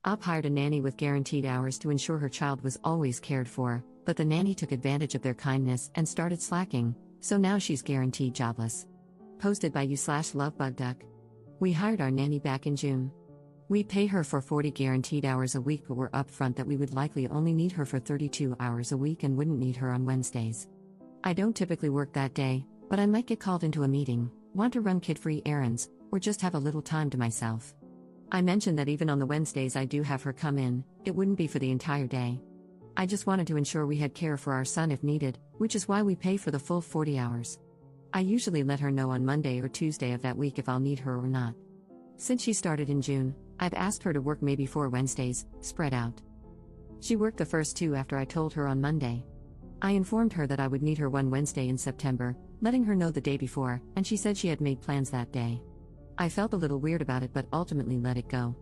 Op hired a nanny with guaranteed hours to ensure her child was always cared for, but the nanny took advantage of their kindness and started slacking, so now she's guaranteed jobless. Posted by you/lovebugduck. We hired our nanny back in June. We pay her for 40 guaranteed hours a week, but we're upfront that we would likely only need her for 32 hours a week and wouldn't need her on Wednesdays. I don't typically work that day, but I might get called into a meeting, want to run kid-free errands, or just have a little time to myself. I mentioned that even on the Wednesdays I do have her come in, it wouldn't be for the entire day. I just wanted to ensure we had care for our son if needed, which is why we pay for the full 40 hours. I usually let her know on Monday or Tuesday of that week if I'll need her or not. Since she started in June, I've asked her to work maybe 4 Wednesdays, spread out. She worked the first 2 after I told her on Monday. I informed her that I would need her one Wednesday in September, letting her know the day before, and she said she had made plans that day. I felt a little weird about it but ultimately let it go.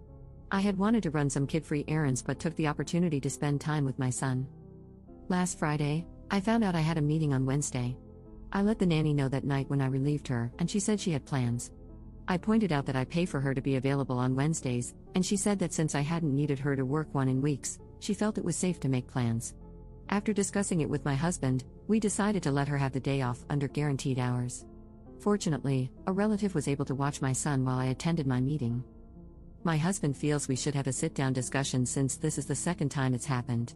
I had wanted to run some kid-free errands but took the opportunity to spend time with my son. Last Friday, I found out I had a meeting on Wednesday. I let the nanny know that night when I relieved her, and she said she had plans. I pointed out that I pay for her to be available on Wednesdays, and she said that since I hadn't needed her to work one in weeks, she felt it was safe to make plans. After discussing it with my husband, we decided to let her have the day off under guaranteed hours. Fortunately, a relative was able to watch my son while I attended my meeting. My husband feels we should have a sit-down discussion since this is the second time it's happened.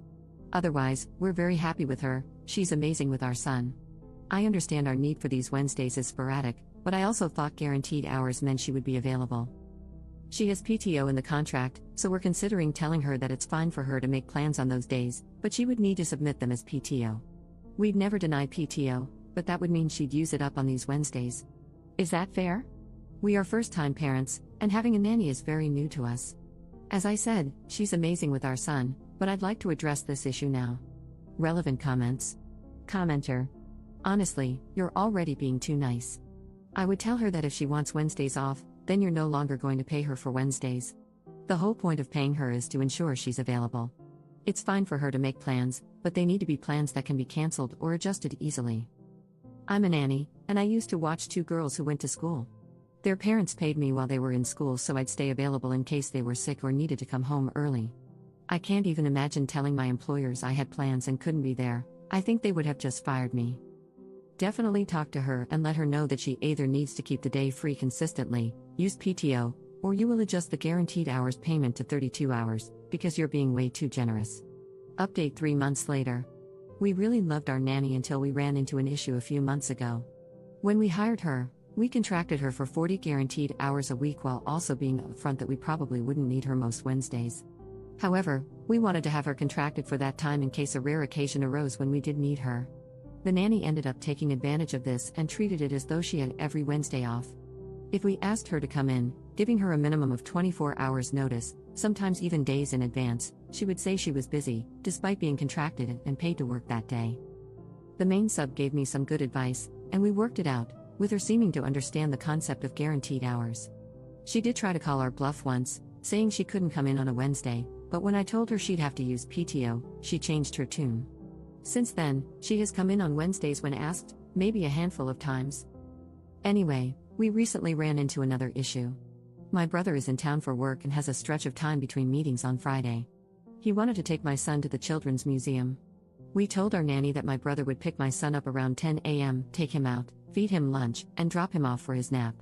Otherwise, we're very happy with her, she's amazing with our son. I understand our need for these Wednesdays is sporadic, but I also thought guaranteed hours meant she would be available. She has PTO in the contract, so we're considering telling her that it's fine for her to make plans on those days, but she would need to submit them as PTO. We'd never deny PTO, but that would mean she'd use it up on these Wednesdays. Is that fair? We are first-time parents, and having a nanny is very new to us. As I said, she's amazing with our son, but I'd like to address this issue now. Relevant comments. Commenter. Honestly, you're already being too nice. I would tell her that if she wants Wednesdays off, then you're no longer going to pay her for Wednesdays. The whole point of paying her is to ensure she's available. It's fine for her to make plans, but they need to be plans that can be cancelled or adjusted easily. I'm a nanny, and I used to watch 2 girls who went to school. Their parents paid me while they were in school so I'd stay available in case they were sick or needed to come home early. I can't even imagine telling my employers I had plans and couldn't be there. I think they would have just fired me. Definitely talk to her and let her know that she either needs to keep the day free consistently, use PTO, or you will adjust the guaranteed hours payment to 32 hours, because you're being way too generous. Update 3 months later. We really loved our nanny until we ran into an issue a few months ago. When we hired her, we contracted her for 40 guaranteed hours a week while also being upfront that we probably wouldn't need her most Wednesdays. However, we wanted to have her contracted for that time in case a rare occasion arose when we did need her. The nanny ended up taking advantage of this and treated it as though she had every Wednesday off. If we asked her to come in, giving her a minimum of 24 hours notice, sometimes even days in advance, she would say she was busy, despite being contracted and paid to work that day. The main sub gave me some good advice, and we worked it out, with her seeming to understand the concept of guaranteed hours. She did try to call our bluff once, saying she couldn't come in on a Wednesday, but when I told her she'd have to use PTO, she changed her tune. Since then, she has come in on Wednesdays when asked, maybe a handful of times. Anyway, we recently ran into another issue. My brother is in town for work and has a stretch of time between meetings on Friday. He wanted to take my son to the Children's Museum. We told our nanny that my brother would pick my son up around 10 a.m., take him out, feed him lunch, and drop him off for his nap.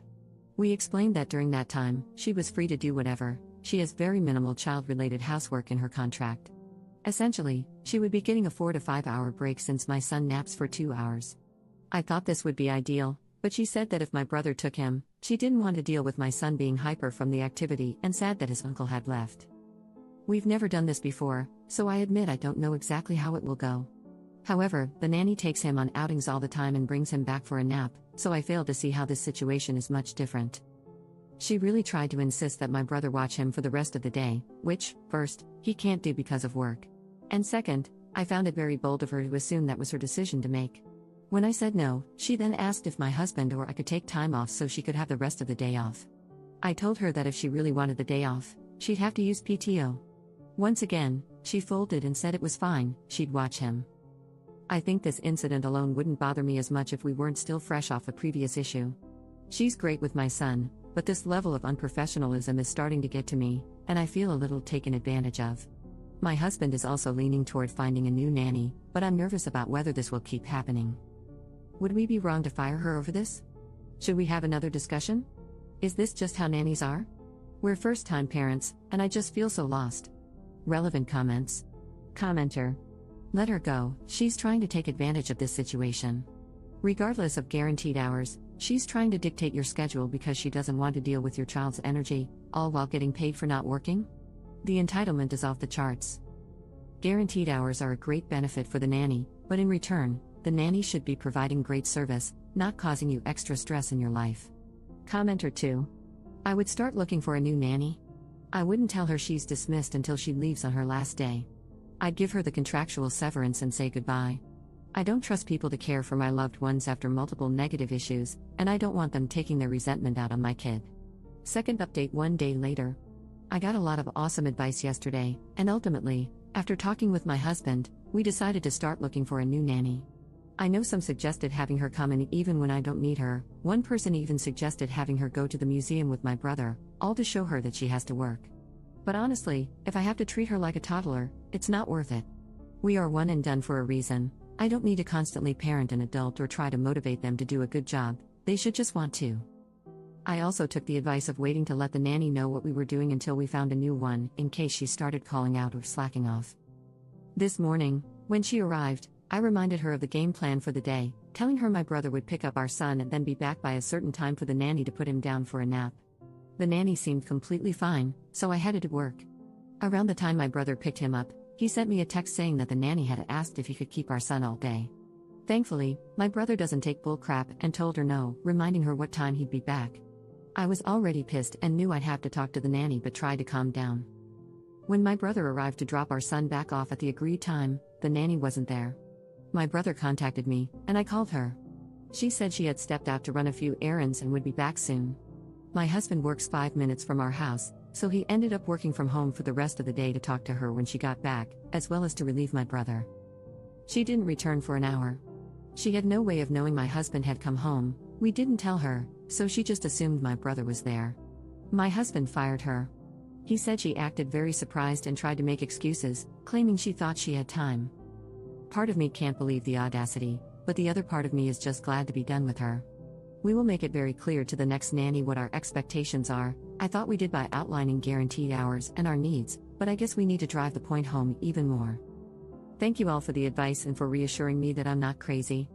We explained that during that time, she was free to do whatever. She has very minimal child-related housework in her contract. Essentially, she would be getting a 4 to 5 hour break since my son naps for 2 hours. I thought this would be ideal, but she said that if my brother took him, she didn't want to deal with my son being hyper from the activity and sad that his uncle had left. We've never done this before, so I admit I don't know exactly how it will go. However, the nanny takes him on outings all the time and brings him back for a nap, so I fail to see how this situation is much different. She really tried to insist that my brother watch him for the rest of the day, which, first, he can't do because of work. And second, I found it very bold of her to assume that was her decision to make. When I said no, she then asked if my husband or I could take time off so she could have the rest of the day off. I told her that if she really wanted the day off, she'd have to use PTO. Once again, she folded and said it was fine, she'd watch him. I think this incident alone wouldn't bother me as much if we weren't still fresh off a previous issue. She's great with my son, but this level of unprofessionalism is starting to get to me, and I feel a little taken advantage of. My husband is also leaning toward finding a new nanny, but I'm nervous about whether this will keep happening. Would we be wrong to fire her over this? Should we have another discussion? Is this just how nannies are? We're first-time parents, and I just feel so lost. Relevant comments. Commenter. Let her go, she's trying to take advantage of this situation. Regardless of guaranteed hours, she's trying to dictate your schedule because she doesn't want to deal with your child's energy, all while getting paid for not working? The entitlement is off the charts. Guaranteed hours are a great benefit for the nanny, but in return, the nanny should be providing great service, not causing you extra stress in your life. Commenter 2. I would start looking for a new nanny. I wouldn't tell her she's dismissed until she leaves on her last day. I'd give her the contractual severance and say goodbye. I don't trust people to care for my loved ones after multiple negative issues, and I don't want them taking their resentment out on my kid. Second update 1 day later. I got a lot of awesome advice yesterday, and ultimately, after talking with my husband, we decided to start looking for a new nanny. I know some suggested having her come in even when I don't need her. One person even suggested having her go to the museum with my brother, all to show her that she has to work. But honestly, if I have to treat her like a toddler, it's not worth it. We are one and done for a reason. I don't need to constantly parent an adult or try to motivate them to do a good job, they should just want to. I also took the advice of waiting to let the nanny know what we were doing until we found a new one, in case she started calling out or slacking off. This morning, when she arrived, I reminded her of the game plan for the day, telling her my brother would pick up our son and then be back by a certain time for the nanny to put him down for a nap. The nanny seemed completely fine, so I headed to work. Around the time my brother picked him up, he sent me a text saying that the nanny had asked if he could keep our son all day. Thankfully, my brother doesn't take bull crap and told her no, reminding her what time he'd be back. I was already pissed and knew I'd have to talk to the nanny but tried to calm down. When my brother arrived to drop our son back off at the agreed time, the nanny wasn't there. My brother contacted me, and I called her. She said she had stepped out to run a few errands and would be back soon. My husband works 5 minutes from our house, so he ended up working from home for the rest of the day to talk to her when she got back, as well as to relieve my brother. She didn't return for an hour. She had no way of knowing my husband had come home. We didn't tell her, so she just assumed my brother was there. My husband fired her. He said she acted very surprised and tried to make excuses, claiming she thought she had time. Part of me can't believe the audacity, but the other part of me is just glad to be done with her. We will make it very clear to the next nanny what our expectations are. I thought we did by outlining guaranteed hours and our needs, but I guess we need to drive the point home even more. Thank you all for the advice and for reassuring me that I'm not crazy.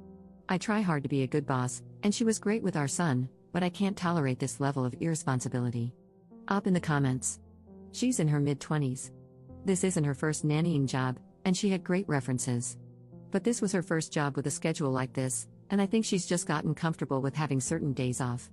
I try hard to be a good boss, and she was great with our son, but I can't tolerate this level of irresponsibility. Up in the comments. She's in her mid-20s. This isn't her first nannying job, and she had great references. But this was her first job with a schedule like this, and I think she's just gotten comfortable with having certain days off.